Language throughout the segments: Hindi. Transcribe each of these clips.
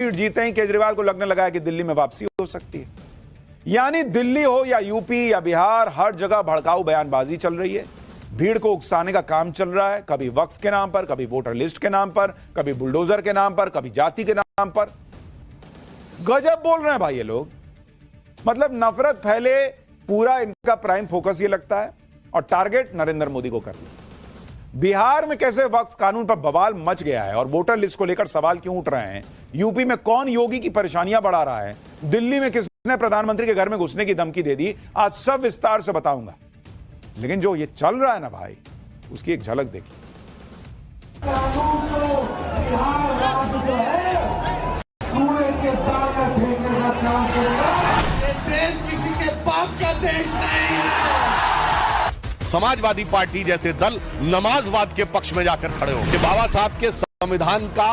सीट जीते ही केजरीवाल को लगने लगा है कि दिल्ली में वापसी हो सकती है। यानी दिल्ली हो या यूपी या बिहार, हर जगह भड़काऊ बयानबाजी चल रही है, भीड़ को उकसाने का काम चल रहा है, कभी वक्फ के नाम पर, कभी वोटर लिस्ट के नाम पर, कभी बुलडोजर के नाम पर, कभी जाति के नाम पर। गजब बोल रहे हैं भाई ये लोग। मतलब नफरत फैले, पूरा इनका प्राइम फोकस ये लगता है, और टारगेट नरेंद्र मोदी को कर लिया। बिहार में कैसे वक्फ कानून पर बवाल मच गया है और वोटर लिस्ट को लेकर सवाल क्यों उठ रहे हैं, यूपी में कौन योगी की परेशानियां बढ़ा रहा है, दिल्ली में किसने प्रधानमंत्री के घर में घुसने की धमकी दे दी, आज सब विस्तार से बताऊंगा। लेकिन जो ये चल रहा है ना भाई, उसकी एक झलक देखिए। देश किसी के बाप का देश नहीं। समाजवादी पार्टी जैसे दल नमाजवाद के पक्ष में जाकर खड़े हो कि बाबा साहब के संविधान का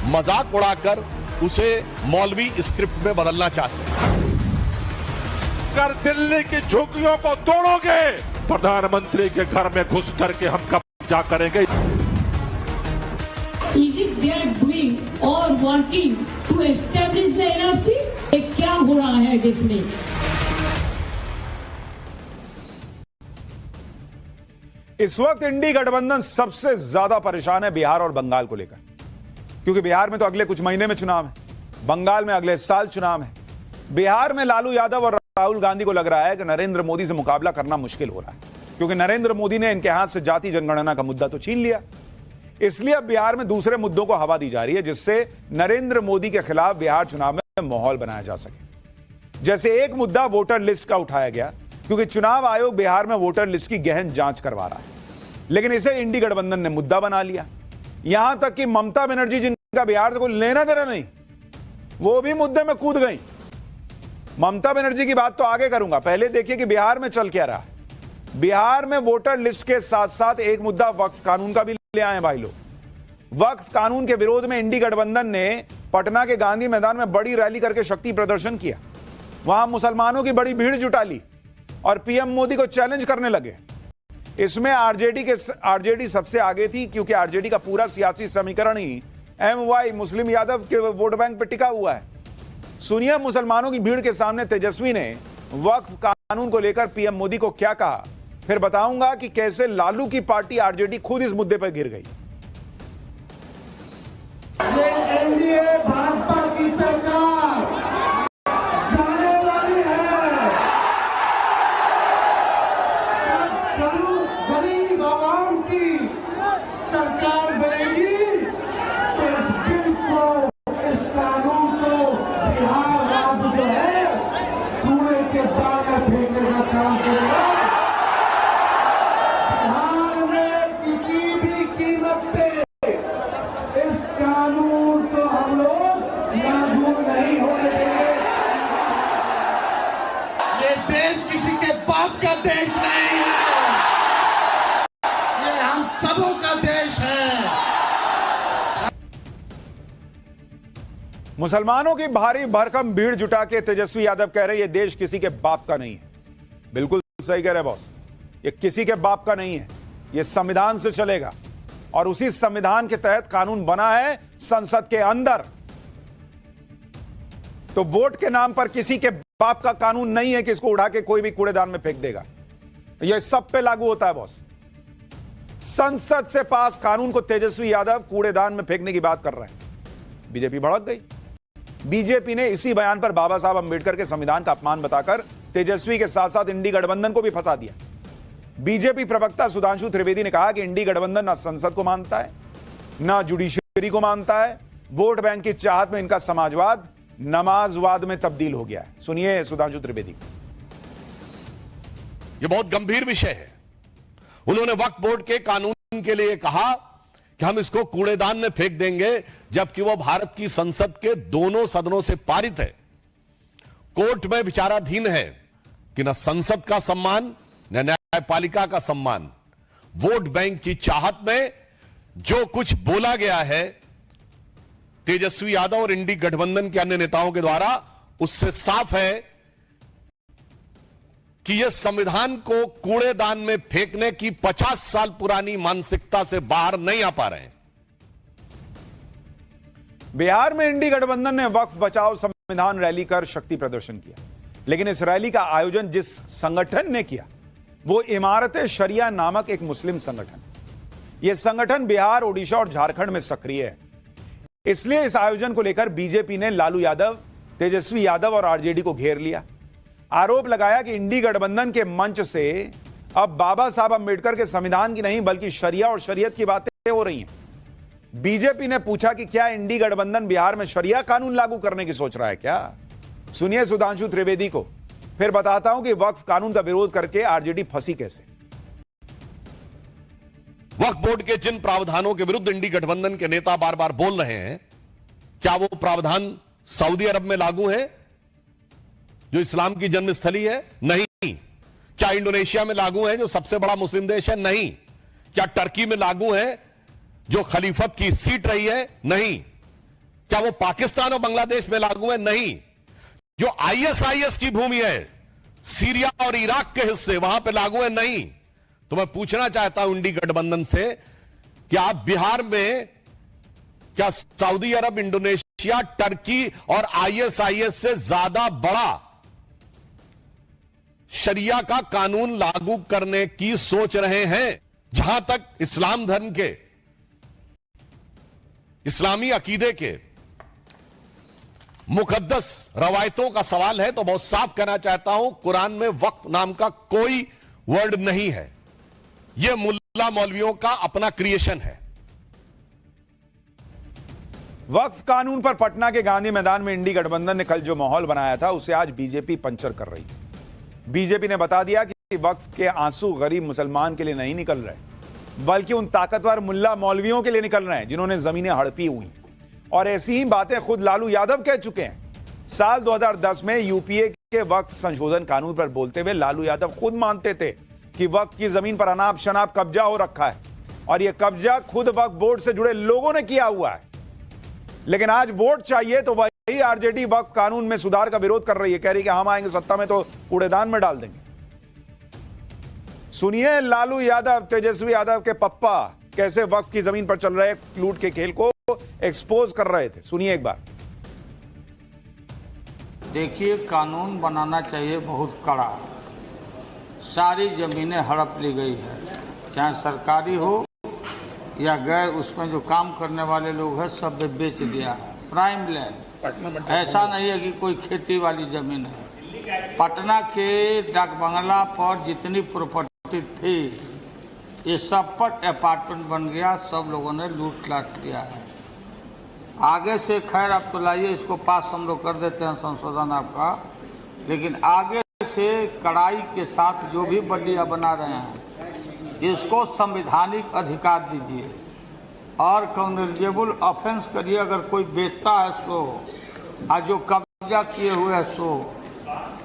मजाक उड़ाकर उसे मौलवी स्क्रिप्ट में बदलना चाहते हैं। अगर दिल्ली की झुग्गियों को तोड़ोगे, प्रधानमंत्री के घर में घुस करके हम कब्जा करेंगे। Is it they are doing or working to establish the NRC? क्या हो रहा है देश में? इस वक्त इंडी गठबंधन सबसे ज्यादा परेशान है बिहार और बंगाल को लेकर, क्योंकि बिहार में तो अगले कुछ महीने में चुनाव है, बंगाल में अगले साल चुनाव है। बिहार में लालू यादव और राहुल गांधी को लग रहा है कि नरेंद्र मोदी से मुकाबला करना मुश्किल हो रहा है, क्योंकि नरेंद्र मोदी ने इनके हाथ से जाति जनगणना का मुद्दा तो छीन लिया। इसलिए अब बिहार में दूसरे मुद्दों को हवा दी जा रही है, जिससे नरेंद्र मोदी के खिलाफ बिहार चुनाव में माहौल बनाया जा सके। जैसे एक मुद्दा वोटर लिस्ट का उठाया गया, क्योंकि चुनाव आयोग बिहार में वोटर लिस्ट की गहन जांच करवा रहा है, लेकिन इसे इंडी गठबंधन ने मुद्दा बना लिया। यहां तक कि ममता बनर्जी, जिनका बिहार से कोई लेना देना नहीं, वो भी मुद्दे में कूद गई। ममता बनर्जी की बात तो आगे करूंगा, पहले देखिए कि बिहार में चल क्या रहा है। बिहार में वोटर लिस्ट के साथ साथ एक मुद्दा वक्फ कानून का भी ले आए भाई लोग। वक्फ कानून के विरोध में इंडी गठबंधन ने पटना के गांधी मैदान में बड़ी रैली करके शक्ति प्रदर्शन किया। वहां मुसलमानों की बड़ी भीड़ जुटा ली और पीएम मोदी को चैलेंज करने लगे। इसमें आरजेडी सबसे आगे थी, क्योंकि आरजेडी का पूरा सियासी समीकरण ही एमवाई मुस्लिम यादव के वोट बैंक पर टिका हुआ है। सुनिए मुसलमानों की भीड़ के सामने तेजस्वी ने वक्फ कानून को लेकर पीएम मोदी को क्या कहा, फिर बताऊंगा कि कैसे लालू की पार्टी आरजेडी खुद इस मुद्दे पर गिर गई। ये एनडीए भाजपा की सरकार जाने वाली है। गरीब आवाम की सरकार बनेगी तो इस बिल को, इस कानून को बिहार राज्य जो है कूड़े के दाग में फेंकने का काम करेगा। बिहार में किसी भी कीमत पे इस कानून को हम लोग लागू नहीं होने देंगे। ये देश किसी के बाप का देश नहीं है, ये हम सबों का देश है। मुसलमानों की भारी भरकम भीड़ जुटा के तेजस्वी यादव कह रहे ये देश किसी के बाप का नहीं है। बिल्कुल सही कह रहे बॉस, ये किसी के बाप का नहीं है, ये संविधान से चलेगा और उसी संविधान के तहत कानून बना है संसद के अंदर। तो वोट के नाम पर किसी के बाप का कानून नहीं है कि इसको उड़ा के कोई भी कूड़ेदान में फेंक देगा। यह सब पे लागू होता है बॉस। संसद से पास कानून को तेजस्वी यादव कूड़ेदान में फेंकने की बात कर रहे हैं। बीजेपी भड़क गई। बीजेपी ने इसी बयान पर बाबा साहब अंबेडकर के संविधान का अपमान बताकर तेजस्वी के साथ साथ इंडी गठबंधन को भी फंसा दिया। बीजेपी प्रवक्ता सुधांशु त्रिवेदी ने कहा कि इंडी गठबंधन ना संसद को मानता है, ना जुडिशरी को मानता है। वोट बैंक की चाहत में इनका समाजवाद नमाजवाद में तब्दील हो गया है। सुनिए सुधांशु त्रिवेदी। यह बहुत गंभीर विषय है। उन्होंने वक्फ बोर्ड के कानून के लिए कहा कि हम इसको कूड़ेदान में फेंक देंगे, जबकि वह भारत की संसद के दोनों सदनों से पारित है, कोर्ट में विचाराधीन है कि न संसद का सम्मान न न्यायपालिका का सम्मान। वोट बैंक की चाहत में जो कुछ बोला गया है तेजस्वी यादव और इंडी गठबंधन के अन्य नेताओं के द्वारा, उससे साफ है कि यह संविधान को कूड़ेदान में फेंकने की 50 साल पुरानी मानसिकता से बाहर नहीं आ पा रहे हैं। बिहार में इंडी गठबंधन ने वक्फ बचाओ संविधान रैली कर शक्ति प्रदर्शन किया, लेकिन इस रैली का आयोजन जिस संगठन ने किया वो इमारत शरिया नामक एक मुस्लिम संगठन। यह संगठन बिहार, ओडिशा और झारखंड में सक्रिय है। इसलिए इस आयोजन को लेकर बीजेपी ने लालू यादव, तेजस्वी यादव और आरजेडी को घेर लिया। आरोप लगाया कि इंडी गठबंधन के मंच से अब बाबा साहब अंबेडकर के संविधान की नहीं बल्कि शरिया और शरीयत की बातें हो रही हैं। बीजेपी ने पूछा कि क्या इंडी गठबंधन बिहार में शरिया कानून लागू करने की सोच रहा है क्या? सुनिए सुधांशु त्रिवेदी को, फिर बताता हूं कि वक्फ कानून का विरोध करके आरजेडी फंसी कैसे। वक्फ बोर्ड के जिन प्रावधानों के विरुद्ध इंडी गठबंधन के नेता बार बार बोल रहे हैं, क्या वो प्रावधान सऊदी अरब में लागू है जो इस्लाम की जन्मस्थली है? नहीं। क्या इंडोनेशिया में लागू है जो सबसे बड़ा मुस्लिम देश है? नहीं। क्या टर्की में लागू है जो खलीफत की सीट रही है? नहीं। क्या वो पाकिस्तान और बांग्लादेश में लागू है? नहीं। जो आईएसआईएस की भूमि है, सीरिया और इराक के हिस्से, वहां पे लागू है? नहीं। तो मैं पूछना चाहता हूं इंडी गठबंधन से कि आप बिहार में क्या सऊदी अरब, इंडोनेशिया, टर्की और आईएसआईएस से ज्यादा बड़ा शरिया का कानून लागू करने की सोच रहे हैं? जहां तक इस्लाम धर्म के, इस्लामी अकीदे के मुकद्दस रवायतों का सवाल है तो बहुत साफ कहना चाहता हूं, कुरान में वक्फ नाम का कोई वर्ड नहीं है। यह मुल्ला मौलवियों का अपना क्रिएशन है। वक्फ कानून पर पटना के गांधी मैदान में इंडी गठबंधन ने कल जो माहौल बनाया था उसे आज बीजेपी पंचर कर रही थी। बीजेपी ने बता दिया कि वक्फ के आंसू गरीब मुसलमान के लिए नहीं निकल रहे, बल्कि उन ताकतवर मुल्ला मौलवियों के लिए निकल रहे हैं जिन्होंने जमीनें हड़पी हुई। और ऐसी ही बातें खुद लालू यादव कह चुके हैं। साल 2010 में यूपीए के वक्फ संशोधन कानून पर बोलते हुए लालू यादव खुद मानते थे कि वक्फ की जमीन पर अनाप शनाप कब्जा हो रखा है और यह कब्जा खुद वक्फ बोर्ड से जुड़े लोगों ने किया हुआ है। लेकिन आज वोट चाहिए तो वही आरजेडी वक्फ कानून में सुधार का विरोध कर रही है, कह रही है कि हम आएंगे सत्ता में तो कूड़ेदान में डाल देंगे। सुनिए लालू यादव, तेजस्वी यादव के पप्पा कैसे वक्फ की जमीन पर चल रहे लूट के खेल को एक्सपोज कर रहे थे। सुनिए एक बार। देखिए, कानून बनाना चाहिए बहुत कड़ा। सारी जमीनें हड़प ली गई है, चाहे सरकारी हो या गैर, उसमें जो काम करने वाले लोग हैं सब बेच दिया है। प्राइम लैंड, ऐसा नहीं है कि कोई खेती वाली जमीन है। पटना के डाक बंगला पर जितनी प्रॉपर्टी थी ये सब पर अपार्टमेंट बन गया, सब लोगों ने लूट लाट किया है। आगे से खैर आप तो लाइए, इसको पास हम लोग कर देते हैं संशोधन आपका, लेकिन आगे से कड़ाई के साथ जो भी बल्लियां बना रहे हैं इसको संवैधानिक अधिकार दीजिए और कम्युनिकेबल ऑफेंस करिए। अगर कोई बेचता है सो, और जो कब्जा किए हुए है सो,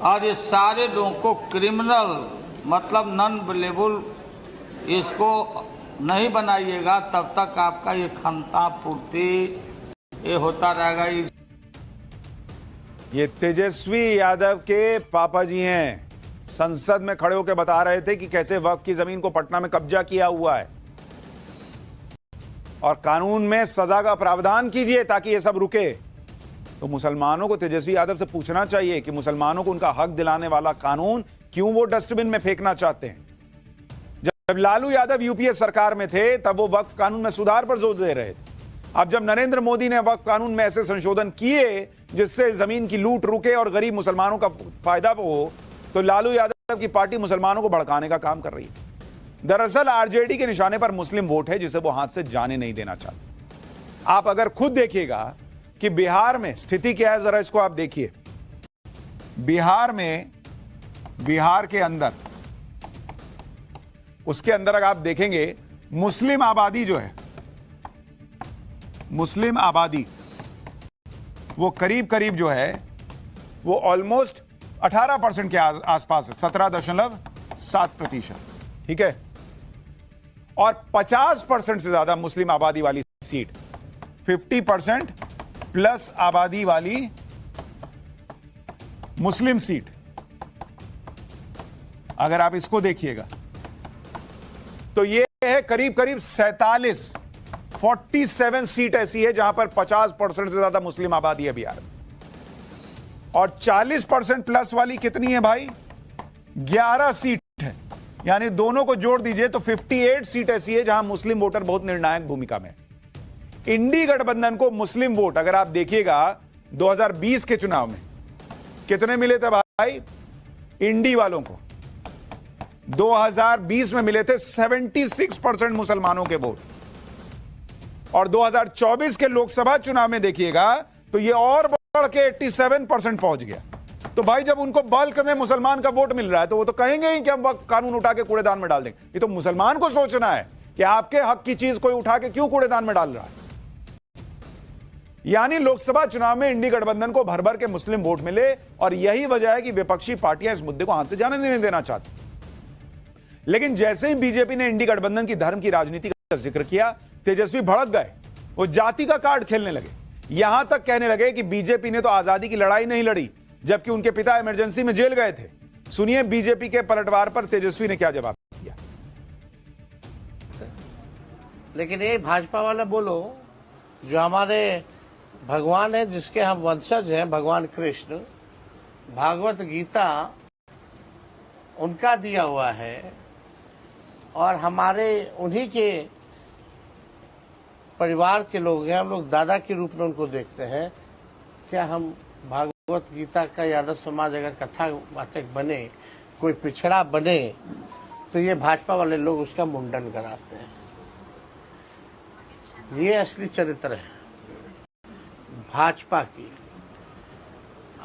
और ये सारे लोगों को क्रिमिनल मतलब नॉन बेलेबल इसको नहीं बनाइएगा तब तक आपका ये क्षमता पूर्ति ये होता रहेगा। ये तेजस्वी यादव के पापा जी हैं, संसद में खड़े होकर बता रहे थे कि कैसे वक्फ की जमीन को पटना में कब्जा किया हुआ है और कानून में सजा का प्रावधान कीजिए ताकि ये सब रुके। तो मुसलमानों को तेजस्वी यादव से पूछना चाहिए कि मुसलमानों को उनका हक दिलाने वाला कानून क्यों वो डस्टबिन में फेंकना चाहते हैं। जब लालू यादव यूपीए सरकार में थे तब वो वक्फ कानून में सुधार पर जोर दे रहे थे। अब जब नरेंद्र मोदी ने वक्फ कानून में ऐसे संशोधन किए जिससे जमीन की लूट रुके और गरीब मुसलमानों का फायदा हो, तो लालू यादव की पार्टी मुसलमानों को भड़काने का काम कर रही है। दरअसल आरजेडी के निशाने पर मुस्लिम वोट है जिसे वो हाथ से जाने नहीं देना चाहते। आप अगर खुद देखिएगा कि बिहार में स्थिति क्या है, जरा इसको आप देखिए। बिहार के अंदर, उसके अंदर अगर आप देखेंगे मुस्लिम आबादी जो है, मुस्लिम आबादी वो करीब करीब जो है वो ऑलमोस्ट 18% के आसपास है, 17.7%। ठीक है, और 50% से ज्यादा मुस्लिम आबादी वाली सीट, 50% प्लस आबादी वाली मुस्लिम सीट, अगर आप इसको देखिएगा तो ये है करीब करीब 47 47 सीट ऐसी है जहां पर 50% से ज्यादा मुस्लिम आबादी है बिहार में, और 40% प्लस वाली कितनी है भाई? 11 सीट है। यानी दोनों को जोड़ दीजिए तो 58 सीट ऐसी है जहां मुस्लिम वोटर बहुत निर्णायक भूमिका में। इंडी गठबंधन को मुस्लिम वोट अगर आप देखिएगा 2020 के चुनाव में कितने मिले थे भाई इंडी वालों को? 2020 में मिले थे 76% मुसलमानों के वोट, और 2024 के लोकसभा चुनाव में देखिएगा तो ये और बढ़ के 87% पहुंच गया। तो भाई जब उनको बल्क में मुसलमान का वोट मिल रहा है तो वो तो कहेंगे ही कि हम वक्त कानून उठा के कूड़ेदान में डाल देंगे। ये तो मुसलमान को सोचना है कि आपके हक की चीज कोई उठा के क्यों कूड़ेदान में डाल रहा है। यानी लोकसभा चुनाव में इंडी गठबंधन को भर भर के मुस्लिम वोट मिले, और यही वजह है कि विपक्षी पार्टियां इस मुद्दे को हाथ से जाने नहीं देना चाहती। लेकिन जैसे ही बीजेपी ने इंडी गठबंधन की धर्म की राजनीति का जिक्र किया, तेजस्वी भड़क गए, वो जाति का कार्ड खेलने लगे। यहां तक कहने लगे कि बीजेपी ने तो आजादी की लड़ाई नहीं लड़ी, जबकि उनके पिता इमरजेंसी में जेल गए थे। सुनिए बीजेपी के पलटवार पर तेजस्वी ने क्या जवाब दिया। लेकिन ये भाजपा वाले बोलो, जो हमारे भगवान है, जिसके हम वंशज हैं, भगवान कृष्ण, भागवत गीता उनका दिया हुआ है, और हमारे उन्हीं के परिवार के लोग हैं, हम लोग दादा के रूप में उनको देखते हैं। क्या हम भागवत गीता का यादव समाज अगर कथावाचक बने, कोई पिछड़ा बने, तो ये भाजपा वाले लोग उसका मुंडन कराते हैं। ये असली चरित्र है भाजपा की।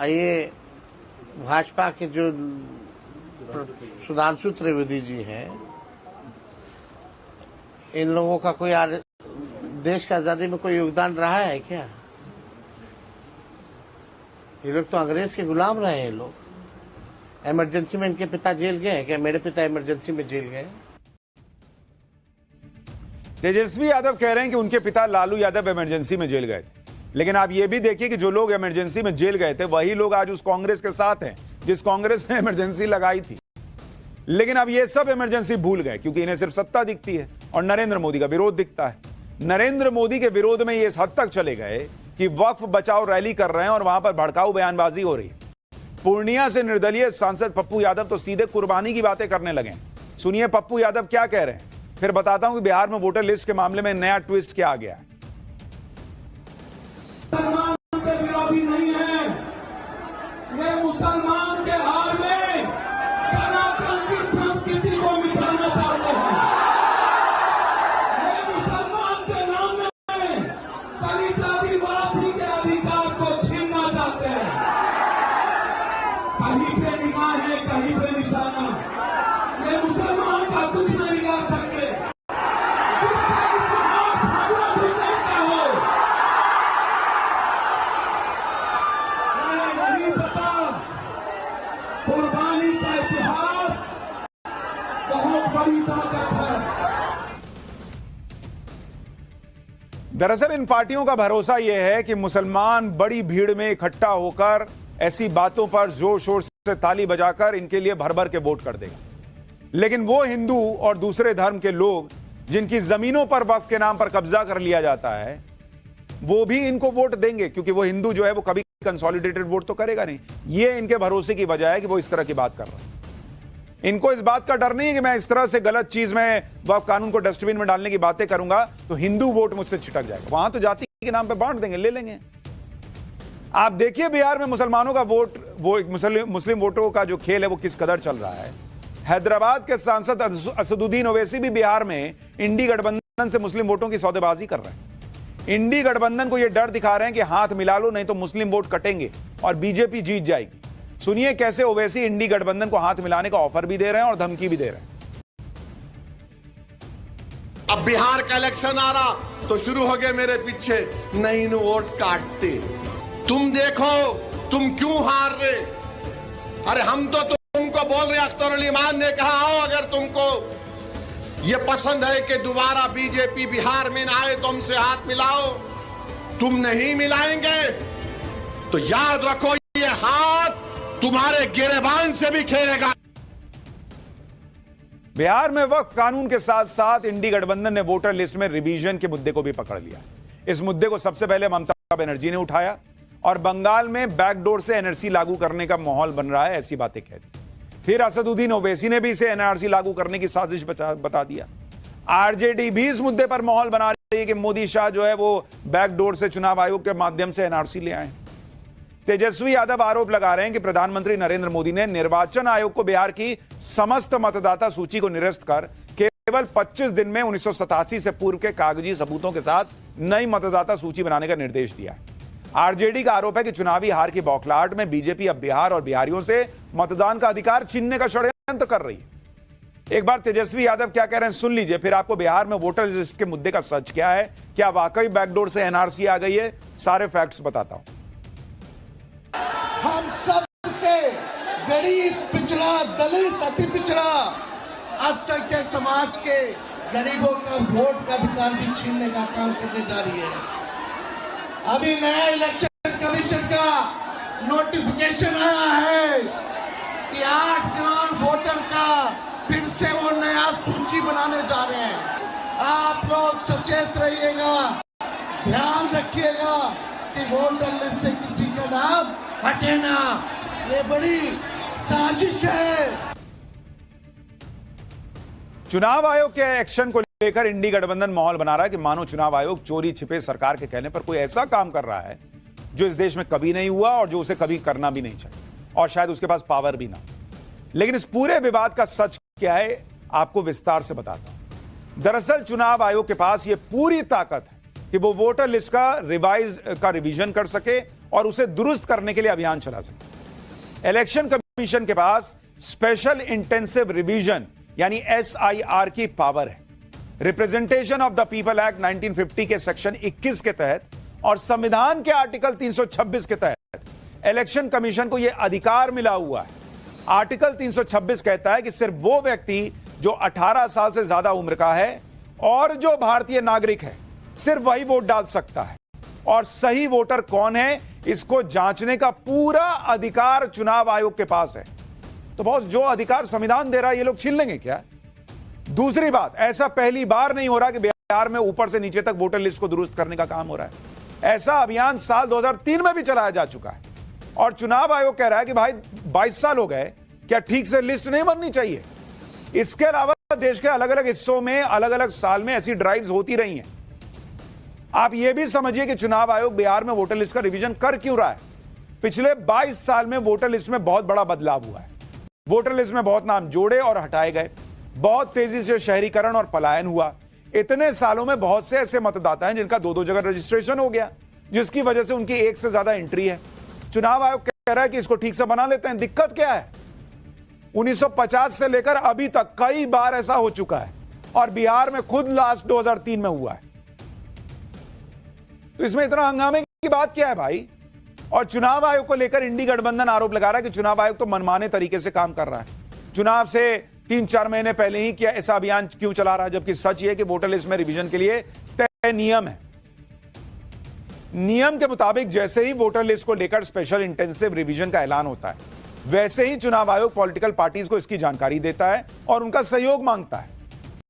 ये भाजपा के जो सुधांशु त्रिवेदी जी हैं, इन लोगों का कोई देश का आजादी में कोई योगदान रहा है क्या? ये लोग तो अंग्रेज के गुलाम रहे हैं। लोग इमरजेंसी में इनके पिता जेल गए क्या? मेरे पिता इमरजेंसी में जेल गए। तेजस्वी यादव कह रहे हैं कि उनके पिता लालू यादव इमरजेंसी में जेल गए थे, लेकिन आप यह भी देखिए कि जो लोग इमरजेंसी में जेल गए थे वही लोग आज उस कांग्रेस के साथ हैं जिस कांग्रेस ने इमरजेंसी लगाई थी। लेकिन अब ये सब इमरजेंसी भूल गए, क्योंकि इन्हें सिर्फ सत्ता दिखती है और नरेंद्र मोदी का विरोध दिखता है। नरेंद्र मोदी के विरोध में ये इस हद तक चले गए कि वक्फ बचाओ रैली कर रहे हैं और वहां पर भड़काऊ बयानबाजी हो रही है। पूर्णिया से निर्दलीय सांसद पप्पू यादव तो सीधे कुर्बानी की बातें करने लगे। सुनिए पप्पू यादव क्या कह रहे हैं, फिर बताता हूं कि बिहार में वोटर लिस्ट के मामले में नया ट्विस्ट क्या आ गया है। मुसलमान के विरोधी नहीं है, ये मुसलमान के हार में सनातन की संस्कृति को मिटाना चाहते हैं। ये मुसलमान के नाम में दलित आदिवासी के अधिकार को छीनना चाहते हैं। कहीं पे निगाह है, कहीं पे निशाना। ये मुसलमान का कुछ नहीं कर सकते। कुर्बानी का इतिहास बहुत बड़ी ताकत है। दरअसल इन पार्टियों का भरोसा यह है कि मुसलमान बड़ी भीड़ में इकट्ठा होकर ऐसी बातों पर जोर शोर से ताली बजाकर इनके लिए भर भर के वोट कर देगा। लेकिन वो हिंदू और दूसरे धर्म के लोग जिनकी जमीनों पर वक्फ के नाम पर कब्जा कर लिया जाता है, वो भी इनको वोट देंगे, क्योंकि वो हिंदू जो है वो कभी कंसोलिडेटेड वोट तो करेगा नहीं। ये इनके भरोसे की वजह है कि वो इस तरह की बात कर रहे हैं। इनको इस बात का डर नहीं है कि मैं इस तरह से गलत चीज में वक्फ कानून को डस्टबिन में डालने की बातें करूंगा तो हिंदू वोट मुझसे छिटक जाएगा। वहां तो जाति के नाम पे बांट देंगे, ले लेंगे। आप देखिए बिहार में मुसलमानों का वोट, वो मुस्लिम वोटों का जो खेल है वो किस कदर चल रहा है। हैदराबाद के सांसद असदुद्दीन ओवैसी भी बिहार में इंडी गठबंधन से मुस्लिम वोटों की सौदेबाजी कर रहे हैं। इंडी गठबंधन को यह डर दिखा रहे हैं कि हाथ मिला लो नहीं तो मुस्लिम वोट कटेंगे और बीजेपी जीत जाएगी। सुनिए कैसे ओवैसी इंडी गठबंधन को हाथ मिलाने का ऑफर भी दे रहे हैं और धमकी भी दे रहे हैं। अब बिहार का इलेक्शन आ रहा तो शुरू हो गए मेरे पीछे, नहीं नु वोट काटते, तुम देखो तुम क्यों हार रहे। अरे हम तो तुमको बोल रहे, अख्तरुल ईमान ने कहा हो अगर तुमको ये पसंद है कि दोबारा बीजेपी बिहार में ना आए तो हमसे हाथ मिलाओ। तुम नहीं मिलाएंगे तो याद रखो ये हाथ तुम्हारे गिरेबान से भी खेलेगा। बिहार में वक्फ कानून के साथ साथ इंडी गठबंधन ने वोटर लिस्ट में रिवीजन के मुद्दे को भी पकड़ लिया। इस मुद्दे को सबसे पहले ममता बनर्जी ने उठाया और बंगाल में बैकडोर से एनआरसी लागू करने का माहौल बन रहा है, ऐसी बातें कह दी। फिर असदुद्दीन ओवैसी ने भी इसे एनआरसी लागू करने की साजिश बता दिया। आरजेडी भी इस मुद्दे पर माहौल बना रही है कि मोदी शाह जो है वो बैकडोर से चुनाव आयोग के माध्यम से एनआरसी ले आए। तेजस्वी यादव आरोप लगा रहे हैं कि प्रधानमंत्री नरेंद्र मोदी ने निर्वाचन आयोग को बिहार की समस्त मतदाता सूची को निरस्त कर केवल 25 दिन में 1987 से पूर्व के कागजी सबूतों के साथ नई मतदाता सूची बनाने का निर्देश दिया है। आरजेडी का आरोप है कि चुनावी हार की बौखलाहट में बीजेपी अब बिहार और बिहारियों से मतदान का अधिकार छीनने का षड्यंत्र कर रही है। एक बार तेजस्वी यादव क्या कह रहे हैं सुन लीजिए, फिर आपको बिहार में वोटर लिस्ट के मुद्दे का सच क्या है, क्या वाकई बैकडोर से एनआरसी आ गई है, सारे फैक्ट्स बताता हूं। हम सब के गरीब, पिछड़ा, दलित, अति पिछड़ा, अल्पसंख्यक समाज के गरीबों का वोट का अधिकार भी छीनने का काम करने जा रही है। अभी नया इलेक्शन कमीशन का नोटिफिकेशन आया है कि 8 करोड़ वोटर का फिर से वो नया सूची बनाने जा रहे हैं। आप लोग सचेत रहिएगा, ध्यान रखिएगा कि वोटर लिस्ट से किसी का नाम हटे ना। ये बड़ी साजिश है। चुनाव आयोग के एक्शन को लेकर इंडी गठबंधन माहौल बना रहा है कि मानो चुनाव आयोग चोरी छिपे सरकार के कहने पर कोई ऐसा काम कर रहा है जो इस देश में कभी नहीं हुआ और जो उसे कभी करना भी नहीं चाहिए और शायद उसके पास पावर भी ना। लेकिन इस पूरे विवाद का सच क्या है आपको विस्तार से बताता हूं। दरअसल चुनाव आयोग के पास यह पूरी ताकत है कि वो वोटर लिस्ट का रिवीजन कर सके और उसे दुरुस्त करने के लिए अभियान चला सके। इलेक्शन कमीशन के पास स्पेशल इंटेंसिव रिवीजन यानी SIR की पावर है। Representation of the people act 1950 के सेक्शन 21 के तहत और संविधान के आर्टिकल 326 के तहत इलेक्शन कमीशन को यह अधिकार मिला हुआ है। आर्टिकल 326 कहता है कि सिर्फ वो व्यक्ति जो 18 साल से ज्यादा उम्र का है और जो भारतीय नागरिक है सिर्फ वही वोट डाल सकता है। और सही वोटर कौन है इसको जांचने का पूरा अधिकार चुनाव आयोग के पास है। तो बहुत जो अधिकार संविधान दे रहा है ये लोग छीन लेंगे क्या? दूसरी बात, ऐसा पहली बार नहीं हो रहा कि बिहार में ऊपर से नीचे तक वोटर लिस्ट को दुरुस्त करने का काम हो रहा है। ऐसा अभियान साल 2003 में भी चलाया जा चुका है और चुनाव आयोग कह रहा है कि भाई 22 साल हो गए, क्या ठीक से लिस्ट नहीं बननी चाहिए? इसके अलावा देश के अलग अलग हिस्सों में अलग अलग साल में ऐसी ड्राइव्स होती रही हैं। आप यह भी समझिए कि चुनाव आयोग बिहार में वोटर लिस्ट का रिवीजन कर क्यों रहा है। पिछले 22 साल में वोटर लिस्ट में बहुत बड़ा बदलाव हुआ है। वोटर लिस्ट में बहुत नाम जोड़े और हटाए गए, बहुत तेजी से शहरीकरण और पलायन हुआ। इतने सालों में बहुत से ऐसे मतदाता हैं जिनका 2-2 जगह रजिस्ट्रेशन हो गया, जिसकी वजह से उनकी एक से ज्यादा एंट्री है। चुनाव आयोग कह रहा है कि इसको ठीक से बना लेते हैं। दिक्कत क्या है? 1950 से लेकर अभी तक कई बार ऐसा हो चुका है और बिहार में खुद लास्ट 2003 में हुआ है। तो इसमें इतना हंगामे की बात क्या है भाई? और चुनाव आयोग को लेकर इंडी गठबंधन आरोप लगा रहा है कि चुनाव आयोग तो मनमाने तरीके से काम कर रहा है। चुनाव से 3-4 महीने पहले ही क्या ऐसा अभियान क्यों चला रहा है, जबकि सच यह कि वोटर लिस्ट में रिवीजन के लिए तय नियम है। नियम के मुताबिक जैसे ही वोटर लिस्ट को लेकर स्पेशल इंटेंसिव रिवीजन का ऐलान होता है, वैसे ही चुनाव आयोग पॉलिटिकल पार्टीज को इसकी जानकारी देता है और उनका सहयोग मांगता है।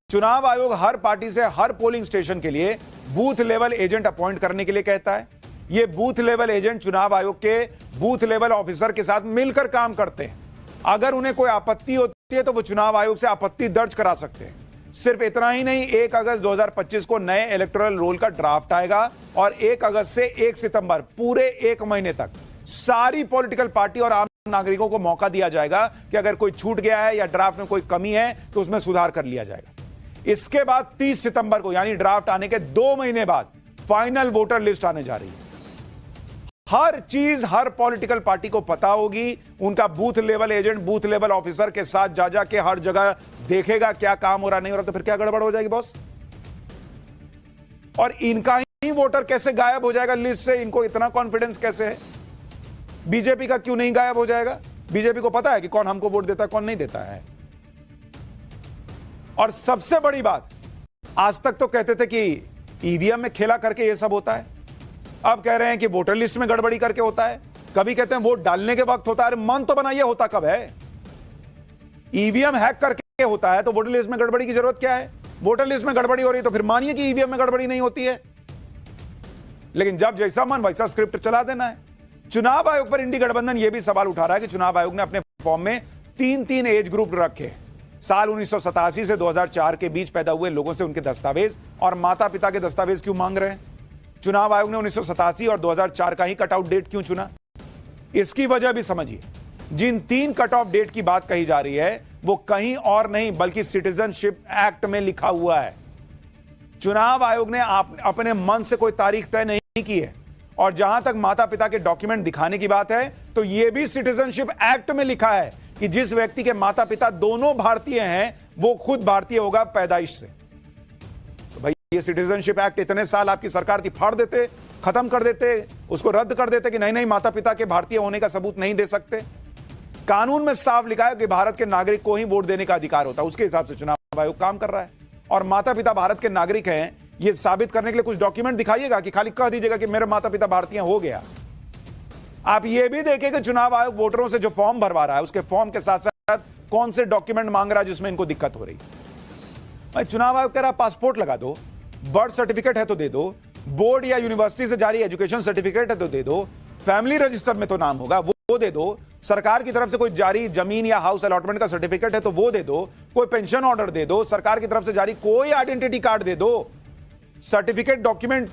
चुनाव आयोग हर पार्टी से हर पोलिंग स्टेशन के लिए बूथ लेवल एजेंट अपॉइंट करने के लिए कहता है। ये बूथ लेवल एजेंट चुनाव आयोग के बूथ लेवल ऑफिसर के साथ मिलकर काम करते हैं। अगर उन्हें कोई आपत्ति होती है तो वो चुनाव आयोग से आपत्ति दर्ज करा सकते हैं। सिर्फ इतना ही नहीं, 1 अगस्त 2025 को नए इलेक्टोरल रोल का ड्राफ्ट आएगा और 1 अगस्त से 1 सितंबर पूरे 1 महीने तक सारी पॉलिटिकल पार्टी और आम नागरिकों को मौका दिया जाएगा कि अगर कोई छूट गया है या ड्राफ्ट में कोई कमी है तो उसमें सुधार कर लिया जाएगा। इसके बाद 30 सितंबर को यानी ड्राफ्ट आने के 2 महीने बाद फाइनल वोटर लिस्ट आने जा रही है। हर चीज हर पॉलिटिकल पार्टी को पता होगी। उनका booth level agent booth level officer के साथ जा के हर जगह देखेगा क्या काम हो रहा नहीं हो रहा, तो फिर क्या गड़बड़ हो जाएगी बॉस? और इनका ही वोटर कैसे गायब हो जाएगा लिस्ट से? इनको इतना कॉन्फिडेंस कैसे है? बीजेपी का क्यों नहीं गायब हो जाएगा? बीजेपी को पता है कि कौन हमको वोट देता है कौन नहीं देता है। और सबसे बड़ी बात, आज तक तो कहते थे कि ईवीएम में खेला करके यह सब होता है, अब कह रहे हैं कि वोटर लिस्ट में गड़बड़ी करके होता है। कभी कहते हैं वोट डालने के वक्त होता है। अरे मन तो बनाइए होता कब है? ईवीएम हैक करके होता है तो वोटर लिस्ट में गड़बड़ी की जरूरत क्या है? वोटर लिस्ट में गड़बड़ी हो रही है तो फिर मानिए कि ईवीएम में गड़बड़ी नहीं होती है, लेकिन जब जैसा मन वैसा स्क्रिप्ट चला देना है। चुनाव आयोग पर इंडी गठबंधन यह भी सवाल उठा रहा है कि चुनाव आयोग ने अपने फॉर्म में 3 एज ग्रुप रखे। साल 1987 से 2004 के बीच पैदा हुए लोगों से उनके दस्तावेज और माता पिता के दस्तावेज क्यों मांग रहे हैं? चुनाव आयोग ने 1987 और 2004 का ही कट आउट डेट क्यों चुना? इसकी वजह भी समझिए। जिन 3 कट ऑफ डेट की बात कही जा रही है वो कहीं और नहीं बल्कि सिटीजनशिप एक्ट में लिखा हुआ है। चुनाव आयोग ने अपने मन से कोई तारीख तय नहीं की है, और जहां तक माता पिता के डॉक्यूमेंट दिखाने की बात है तो यह भी सिटीजनशिप एक्ट में लिखा है कि जिस व्यक्ति के माता पिता दोनों भारतीय हैं वो खुद भारतीय होगा पैदाइश से। तो भाई ये सिटीजनशिप एक्ट इतने साल आपकी सरकार थी, फाड़ देते, खत्म कर देते, उसको रद्द कर देते कि नहीं माता पिता के भारतीय होने का सबूत नहीं दे सकते। कानून में साफ लिखा है कि भारत के नागरिक को ही वोट देने का अधिकार होता है। उसके हिसाब से चुनाव आयोग काम कर रहा है। और माता पिता भारत के नागरिक हैं ये साबित करने के लिए कुछ डॉक्यूमेंट दिखाइएगा कि खाली कह दीजिएगा कि मेरे माता पिता भारतीय हो गया। आप ये भी देखें कि चुनाव आयोग वोटरों से जो फॉर्म भरवा रहा है उसके फॉर्म के साथ साथ कौन से डॉक्यूमेंट मांग रहा है जिसमें इनको दिक्कत हो रही है। चुनाव आयोग कह रहा है पासपोर्ट लगा दो, बर्थ सर्टिफिकेट है तो दे दो, बोर्ड या यूनिवर्सिटी से जारी एजुकेशन सर्टिफिकेट है तो दे दो, फैमिली रजिस्टर में तो नाम होगा वो दे दो, सरकार की तरफ से कोई जारी जमीन या हाउस अलॉटमेंट का सर्टिफिकेट है तो वो दे दो, कोई पेंशन ऑर्डर दे दो, सरकार की तरफ से जारी कोई आइडेंटिटी कार्ड दे दो। Certificate document